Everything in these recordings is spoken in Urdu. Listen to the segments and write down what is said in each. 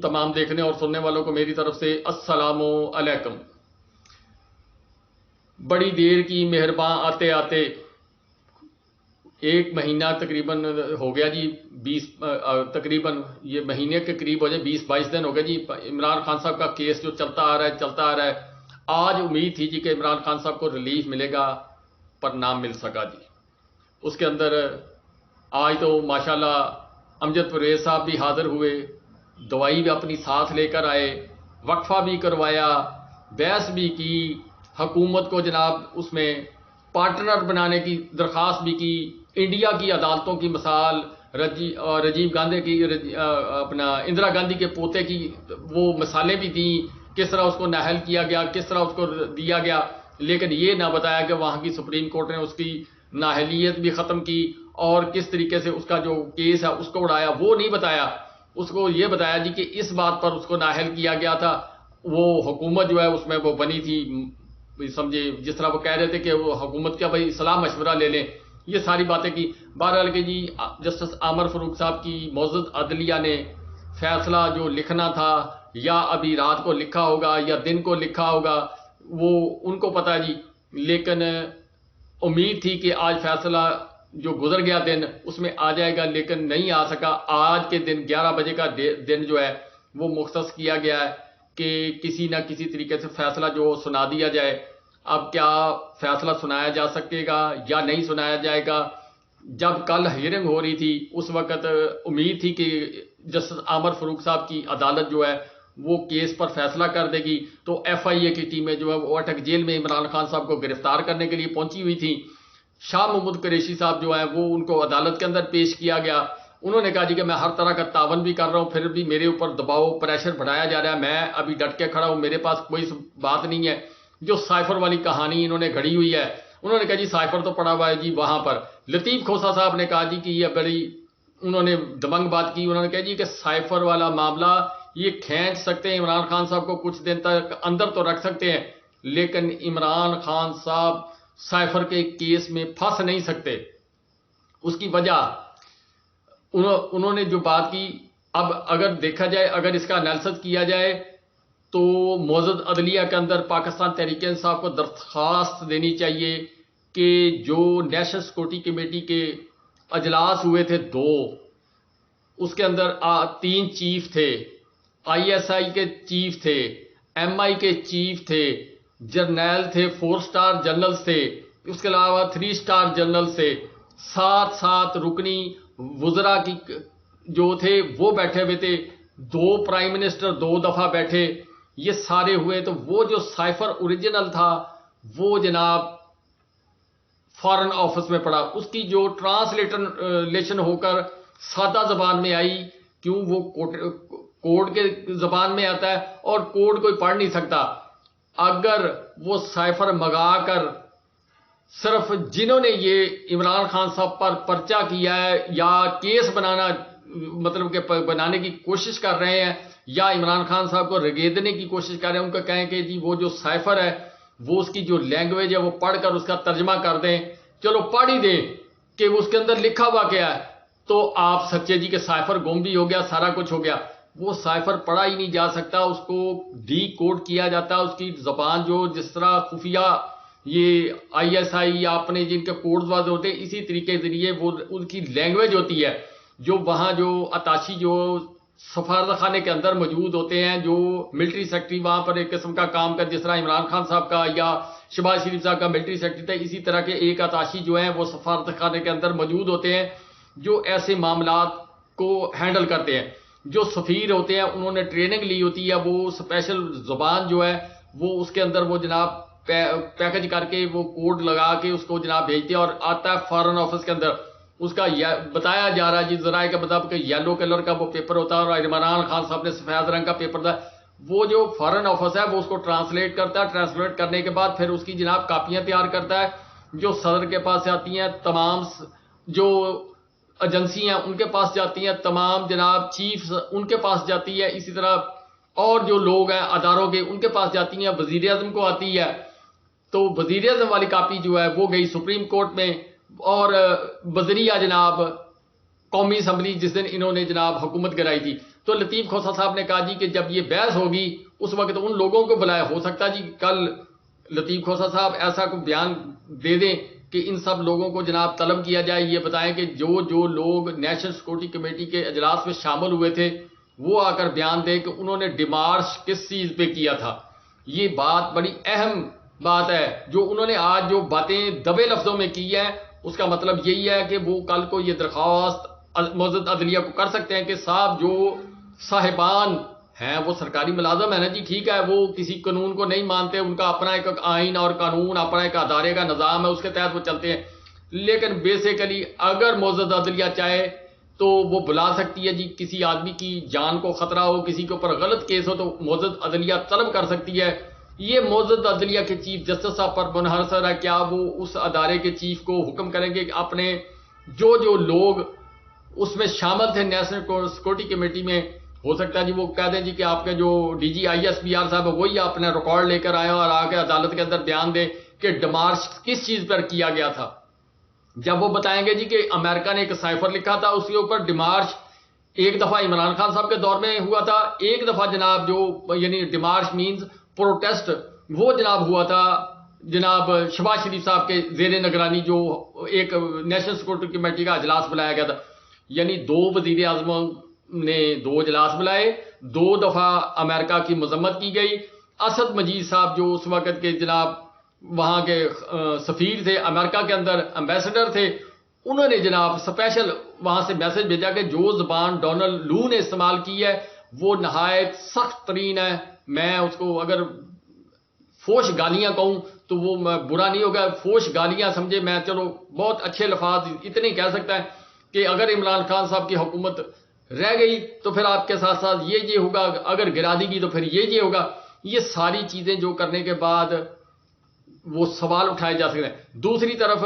تمام دیکھنے اور سننے والوں کو میری طرف سے السلام علیکم۔ بڑی دیر کی مہرباں آتے آتے ایک مہینہ تقریباً ہو گیا جی، تقریباً یہ مہینے کے قریب ہو جائے، 20-22 دن ہو گئے جی عمران خان صاحب کا کیس جو چلتا آ رہا ہے۔ آج امید تھی جی کہ عمران خان صاحب کو ریلیف ملے گا، پر نہ مل سکا جی۔ اس کے اندر آج تو ماشاءاللہ امجد پرویز صاحب بھی حاضر ہوئے، دوائی بھی اپنی ساتھ لے کر آئے، وقفہ بھی کروایا، بحث بھی کی، حکومت کو جناب اس میں پارٹنر بنانے کی درخواست بھی کی، انڈیا کی عدالتوں کی مثال راجیو گاندھی کی، اپنا اندرا گاندھی کے پوتے کی وہ مثالیں بھی دیں، کس طرح اس کو نااہل کیا گیا، کس طرح اس کو دیا گیا، لیکن یہ نہ بتایا کہ وہاں کی سپریم کورٹ نے اس کی نااہلیت بھی ختم کی اور کس طریقے سے اس کا جو کیس ہے اس کو اڑایا، وہ نہیں بتایا۔ اس کو یہ بتایا جی کہ اس بات پر اس کو نااہل کیا گیا تھا، وہ حکومت جو ہے اس میں وہ بنی تھی، سمجھے جس طرح وہ کہہ رہے تھے کہ وہ حکومت کا بھائی صلاح مشورہ لے لیں، یہ ساری باتیں کی۔ بہرحال کہ جی جسٹس عامر فاروق صاحب کی معزز عدلیہ نے فیصلہ جو لکھنا تھا، یا ابھی رات کو لکھا ہوگا یا دن کو لکھا ہوگا، وہ ان کو پتہ جی، لیکن امید تھی کہ آج فیصلہ جو گزر گیا دن اس میں آ جائے گا، لیکن نہیں آ سکا۔ آج کے دن 11 بجے کا دن جو ہے وہ مختص کیا گیا ہے کہ کسی نہ کسی طریقے سے فیصلہ جو سنا دیا جائے۔ اب کیا فیصلہ سنایا جا سکے گا یا نہیں سنایا جائے گا؟ جب کل ہیئرنگ ہو رہی تھی اس وقت امید تھی کہ جسٹس عامر فاروق صاحب کی عدالت جو ہے وہ کیس پر فیصلہ کر دے گی، تو ایف آئی اے کی ٹیمیں جو ہے وہ اٹک جیل میں عمران خان صاحب کو گرفتار کرنے کے لیے پہنچی ہوئی تھیں۔ شاہ محمود قریشی صاحب جو ہیں وہ ان کو عدالت کے اندر پیش کیا گیا۔ انہوں نے کہا جی کہ میں ہر طرح کا تعاون بھی کر رہا ہوں، پھر بھی میرے اوپر دباؤ پریشر بڑھایا جا رہا ہے، میں ابھی ڈٹ کے کھڑا ہوں، میرے پاس کوئی بات نہیں ہے۔ جو سائفر والی کہانی انہوں نے گھڑی ہوئی ہے، انہوں نے کہا جی سائفر تو پڑا ہوا ہے جی وہاں پر۔ لطیف کھوسہ صاحب نے کہا جی کہ یہ بڑی انہوں نے دمنگ بات کی، انہوں نے کہا جی کہ سائفر والا معاملہ یہ کھینچ سکتے ہیں، عمران خان صاحب کو کچھ دن تک اندر تو رکھ سکتے ہیں، لیکن عمران خان صاحب سائفر کے کیس میں پھنس نہیں سکتے۔ اس کی وجہ انہوں نے جو بات کی، اب اگر دیکھا جائے، اگر اس کا انالیسس کیا جائے تو معزز عدلیہ کے اندر پاکستان تحریک انصاف کو درخواست دینی چاہیے کہ جو نیشنل سیکورٹی کمیٹی کے اجلاس ہوئے تھے 2، اس کے اندر 3 چیف تھے، آئی ایس آئی کے چیف تھے، ایم آئی کے چیف تھے، جرنیل تھے، 4 سٹار جنرلز تھے، اس کے علاوہ 3 سٹار جنرلز تھے، 7 رکنی وزراء کی جو تھے وہ بیٹھے ہوئے تھے، 2 پرائم منسٹر 2 دفعہ بیٹھے، یہ سارے ہوئے۔ تو وہ جو سائفر اوریجنل تھا وہ جناب فارن آفس میں پڑا، اس کی جو ٹرانسلیشن ہو کر سادہ زبان میں آئی، کیوں وہ کوڈ کے زبان میں آتا ہے اور کوڈ کوئی پڑھ نہیں سکتا۔ اگر وہ سائفر منگا کر صرف جنہوں نے یہ عمران خان صاحب پر پرچہ کیا ہے یا کیس بنانا مطلب کہ بنانے کی کوشش کر رہے ہیں یا عمران خان صاحب کو رگیدنے کی کوشش کر رہے ہیں، ان کو کہیں کہ جی وہ جو سائفر ہے وہ اس کی جو لینگویج ہے وہ پڑھ کر اس کا ترجمہ کر دیں، چلو پڑھ ہی دیں کہ اس کے اندر لکھا ہوا کیا ہے، تو آپ سچے جی کہ سائفر گم بھی ہو گیا، سارا کچھ ہو گیا۔ وہ سائفر پڑھا ہی نہیں جا سکتا، اس کو ڈی کوڈ کیا جاتا ہے، اس کی زبان جو جس طرح خفیہ یہ آئی ایس آئی یا اپنے جن کے کوڈز واز ہوتے ہیں، اسی طریقے کے ذریعے وہ ان کی لینگویج ہوتی ہے، جو وہاں جو اتاشی جو سفارت خانے کے اندر موجود ہوتے ہیں، جو ملٹری سیکٹری وہاں پر ایک قسم کا کام کر، جس طرح عمران خان صاحب کا یا شہباز شریف صاحب کا ملٹری سیکٹری تھا، اسی طرح کے ایک اتاشی جو ہیں وہ سفارت خانے کے اندر موجود ہوتے ہیں جو ایسے معاملات کو ہینڈل کرتے ہیں۔ جو سفیر ہوتے ہیں انہوں نے ٹریننگ لی ہوتی ہے، وہ اسپیشل زبان جو ہے وہ اس کے اندر وہ جناب پیکج کر کے وہ کوڈ لگا کے اس کو جناب بھیجتے ہیں اور آتا ہے فارن آفس کے اندر۔ اس کا بتایا جا رہا ہے جی ذرائع کا مطابق کہ یلو کلر کا وہ پیپر ہوتا ہے اور عمران خان صاحب نے سفید رنگ کا پیپر تھا، وہ جو فارن آفس ہے وہ اس کو ٹرانسلیٹ کرتا ہے، ٹرانسلیٹ کرنے کے بعد پھر اس کی جناب کاپیاں تیار کرتا ہے، جو صدر کے پاس آتی ہیں، تمام جو ایجنسی ہیں ان کے پاس جاتی ہیں، تمام جناب چیفز ان کے پاس جاتی ہے، اسی طرح اور جو لوگ ہیں اداروں کے ان کے پاس جاتی ہیں، وزیر اعظم کو آتی ہے۔ تو وزیر اعظم والی کاپی جو ہے وہ گئی سپریم کورٹ میں، اور بذریعہ جناب قومی اسمبلی جس دن انہوں نے جناب حکومت گرائی تھی، تو لطیف کھوسہ صاحب نے کہا جی کہ جب یہ بحث ہوگی اس وقت ان لوگوں کو بلایا، ہو سکتا جی کل لطیف کھوسہ صاحب ایسا کوئی بیان دے دیں کہ ان سب لوگوں کو جناب طلب کیا جائے، یہ بتائیں کہ جو لوگ نیشنل سیکورٹی کمیٹی کے اجلاس میں شامل ہوئے تھے وہ آ کر بیان دے کہ انہوں نے ڈیمارش کس چیز پہ کیا تھا۔ یہ بات بڑی اہم بات ہے، جو انہوں نے آج جو باتیں دبے لفظوں میں کی ہے، اس کا مطلب یہی ہے کہ وہ کل کو یہ درخواست معزز عدلیہ کو کر سکتے ہیں کہ صاحب جو صاحبان ہیں وہ سرکاری ملازم ہیں نا جی، ٹھیک ہے، وہ کسی قانون کو نہیں مانتے، ان کا اپنا ایک آئین اور قانون، اپنا ایک ادارے کا نظام ہے، اس کے تحت وہ چلتے ہیں، لیکن بیسیکلی اگر معزز عدلیہ چاہے تو وہ بلا سکتی ہے جی، کسی آدمی کی جان کو خطرہ ہو، کسی کے اوپر غلط کیس ہو تو معزز عدلیہ طلب کر سکتی ہے۔ یہ معزز عدلیہ کے چیف جسٹس صاحب پر منحصر ہے، کیا وہ اس ادارے کے چیف کو حکم کریں گے کہ اپنے جو لوگ اس میں شامل تھے نیشنل سیکورٹی کمیٹی میں، ہو سکتا ہے جی وہ کہہ دیں جی کہ آپ کے جو D G I S P R صاحب ہے وہی اپنا ریکارڈ لے کر آئے اور آ کے عدالت کے اندر بیان دیں کہ ڈیمارش کس چیز پر کیا گیا تھا۔ جب وہ بتائیں گے جی کہ امریکہ نے ایک سائفر لکھا تھا، اس کے اوپر ڈیمارش ایک دفعہ عمران خان صاحب کے دور میں ہوا تھا، ایک دفعہ جناب جو یعنی ڈیمارش مینز پروٹیسٹ، وہ جناب ہوا تھا جناب شہباز شریف صاحب کے زیر نگرانی جو ایک نیشنل سیکورٹی کمیٹی کا اجلاس بلایا گیا تھا، یعنی 2 وزیر اعظموں نے 2 اجلاس بلائے، 2 دفعہ امریکہ کی مذمت کی گئی۔ اسد مجید صاحب جو اس وقت کے جناب وہاں کے سفیر تھے امریکہ کے اندر، ایمبیسڈر تھے، انہوں نے جناب اسپیشل وہاں سے میسج بھیجا کہ جو زبان ڈونلڈ لو نے استعمال کی ہے وہ نہایت سخت ترین ہے، میں اس کو اگر فوش گالیاں کہوں تو وہ برا نہیں ہوگا، فوش گالیاں سمجھے، میں چلو بہت اچھے لفاظ اتنے کہہ سکتا ہے کہ اگر عمران خان صاحب کی حکومت رہ گئی تو پھر آپ کے ساتھ ساتھ یہ ہوگا، اگر گرا دی گئی تو پھر یہ ہوگا۔ یہ ساری چیزیں جو کرنے کے بعد وہ سوال اٹھائے جا سکتے ہیں۔ دوسری طرف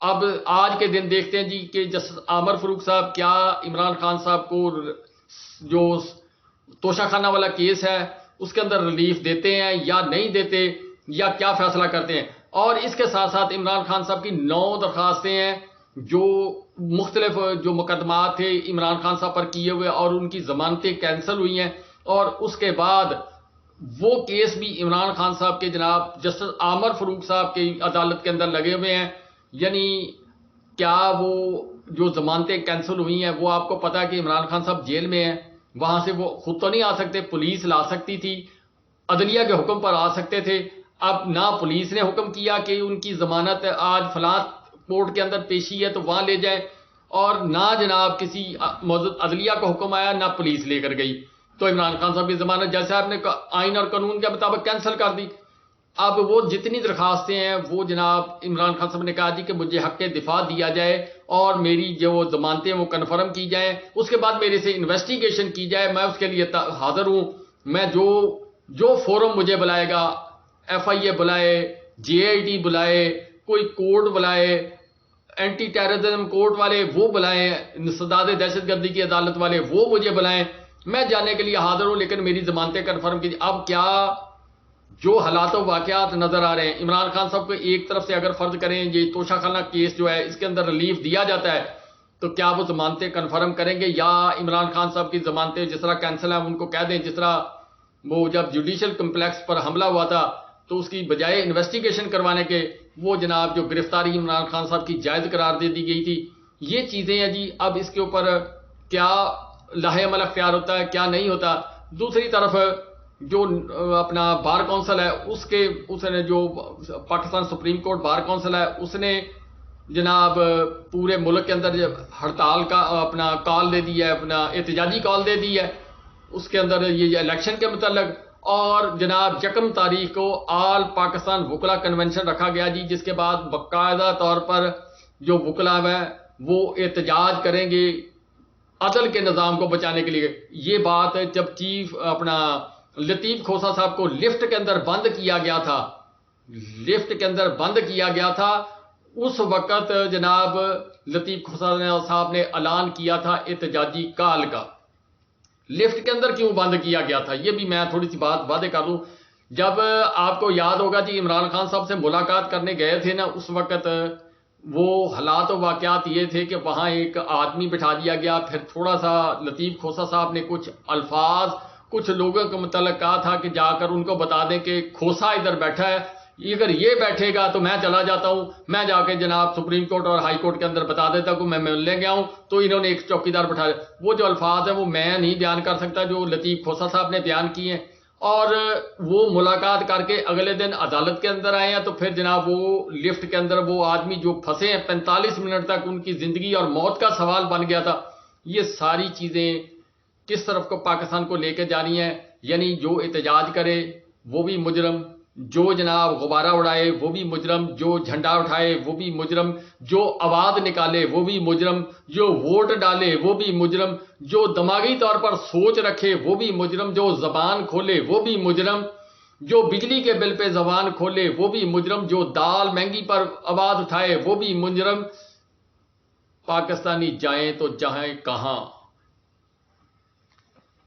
اب آج کے دن دیکھتے ہیں جی کہ جسٹس عامر فاروق صاحب کیا عمران خان صاحب کو جو توشہ خانہ والا کیس ہے اس کے اندر ریلیف دیتے ہیں یا نہیں دیتے، یا کیا فیصلہ کرتے ہیں۔ اور اس کے ساتھ ساتھ عمران خان صاحب کی 9 درخواستیں ہیں جو مختلف جو مقدمات تھے عمران خان صاحب پر کیے ہوئے اور ان کی ضمانتیں کینسل ہوئی ہیں، اور اس کے بعد وہ کیس بھی عمران خان صاحب کے جناب جسٹس عامر فاروق صاحب کی عدالت کے اندر لگے ہوئے ہیں۔ یعنی کیا وہ جو ضمانتیں کینسل ہوئی ہیں، وہ آپ کو پتا ہے کہ عمران خان صاحب جیل میں ہیں، وہاں سے وہ خود تو نہیں آ سکتے، پولیس لا سکتی تھی، عدلیہ کے حکم پر آ سکتے تھے۔ اب نہ پولیس نے حکم کیا کہ ان کی ضمانت آج فلاں کورٹ کے اندر پیشی ہے تو وہاں لے جائیں، اور نہ جناب کسی معزز عدلیہ کا حکم آیا، نہ پولیس لے کر گئی، تو عمران خان صاحب کی ضمانت جیسے آپ نے آئین اور قانون کے مطابق کینسل کر دی۔ اب وہ جتنی درخواستیں ہیں وہ جناب عمران خان صاحب نے کہا جی کہ مجھے حق دفاع دیا جائے اور میری جو ضمانتیں وہ کنفرم کی جائیں، اس کے بعد میرے سے انویسٹیگیشن کی جائے، میں اس کے لیے حاضر ہوں، میں جو فورم مجھے بلائے گا، ایف آئی اے بلائے، جے آئی ٹی بلائے، کوئی کورٹ بلائے، اینٹی ٹیررزم کورٹ والے وہ بلائیں، انسداد دہشت گردی کی عدالت والے وہ مجھے بلائیں، میں جانے کے لیے حاضر ہوں، لیکن میری ضمانتیں کنفرم کیجیے۔ اب کیا جو حالات و واقعات نظر آ رہے ہیں، عمران خان صاحب کو ایک طرف سے اگر فرض کریں یہ توشہ خانہ کیس جو ہے اس کے اندر ریلیف دیا جاتا ہے تو کیا وہ ضمانتیں کنفرم کریں گے، یا عمران خان صاحب کی ضمانتیں جس طرح کینسل ہیں ان کو کہہ دیں، جس طرح وہ جب جوڈیشل کمپلیکس پر حملہ ہوا تھا تو اس کی بجائے انویسٹیگیشن کروانے کے وہ جناب جو گرفتاری عمران خان صاحب کی جائز قرار دے دی گئی تھی۔ یہ چیزیں ہیں جی، اب اس کے اوپر کیا لاہ عمل اختیار ہوتا ہے کیا نہیں ہوتا۔ دوسری طرف جو اپنا بار کونسل ہے اس نے جو Pakistan supreme court bar council ہے اس نے جناب پورے ملک کے اندر ہڑتال کا اپنا کال دے دی ہے، اپنا احتجاجی کال دے دی ہے اس کے اندر یہ الیکشن کے متعلق، اور جناب 1 تاریخ کو آل پاکستان وکلا کنونشن رکھا گیا جی، جس کے بعد باقاعدہ طور پر جو وکلا ہے وہ احتجاج کریں گے عدل کے نظام کو بچانے کے لیے۔ یہ بات جب چیف اپنا لطیف کھوسہ صاحب کو لفٹ کے اندر بند کیا گیا تھا اس وقت جناب لطیف کھوسہ صاحب نے اعلان کیا تھا احتجاجی کال کا۔ لفٹ کے اندر کیوں بند کیا گیا تھا یہ بھی میں تھوڑی سی بات واضح کر دوں۔ جب آپ کو یاد ہوگا جی عمران خان صاحب سے ملاقات کرنے گئے تھے نا، اس وقت وہ حالات و واقعات یہ تھے کہ وہاں ایک آدمی بٹھا دیا گیا، پھر تھوڑا سا لطیف کھوسہ صاحب نے کچھ الفاظ کچھ لوگوں کے متعلق کہا تھا کہ جا کر ان کو بتا دیں کہ کھوسہ ادھر بیٹھا ہے، اگر یہ بیٹھے گا تو میں چلا جاتا ہوں، میں جا کے جناب سپریم کورٹ اور ہائی کورٹ کے اندر بتا دیتا ہوں کہ میں ملنے گیا ہوں، تو انہوں نے ایک چوکیدار بٹھایا۔ وہ جو الفاظ ہیں وہ میں نہیں بیان کر سکتا، جو لطیف کھوسہ صاحب نے بیان کیے ہیں، اور وہ ملاقات کر کے اگلے دن عدالت کے اندر آئے ہیں، تو پھر جناب وہ لفٹ کے اندر وہ آدمی جو پھنسے ہیں 45 منٹ تک ان کی زندگی اور موت کا سوال بن گیا تھا۔ یہ ساری چیزیں کس طرف کو پاکستان کو لے کے جانی ہے؟ یعنی جو احتجاج کرے وہ بھی مجرم، جو جناب غبارہ اڑائے وہ بھی مجرم، جو جھنڈا اٹھائے وہ بھی مجرم، جو آواز نکالے وہ بھی مجرم، جو ووٹ ڈالے وہ بھی مجرم، جو دماغی طور پر سوچ رکھے وہ بھی مجرم، جو زبان کھولے وہ بھی مجرم، جو بجلی کے بل پہ زبان کھولے وہ بھی مجرم، جو دال مہنگی پر آواز اٹھائے وہ بھی مجرم۔ پاکستانی جائیں تو جائیں کہاں؟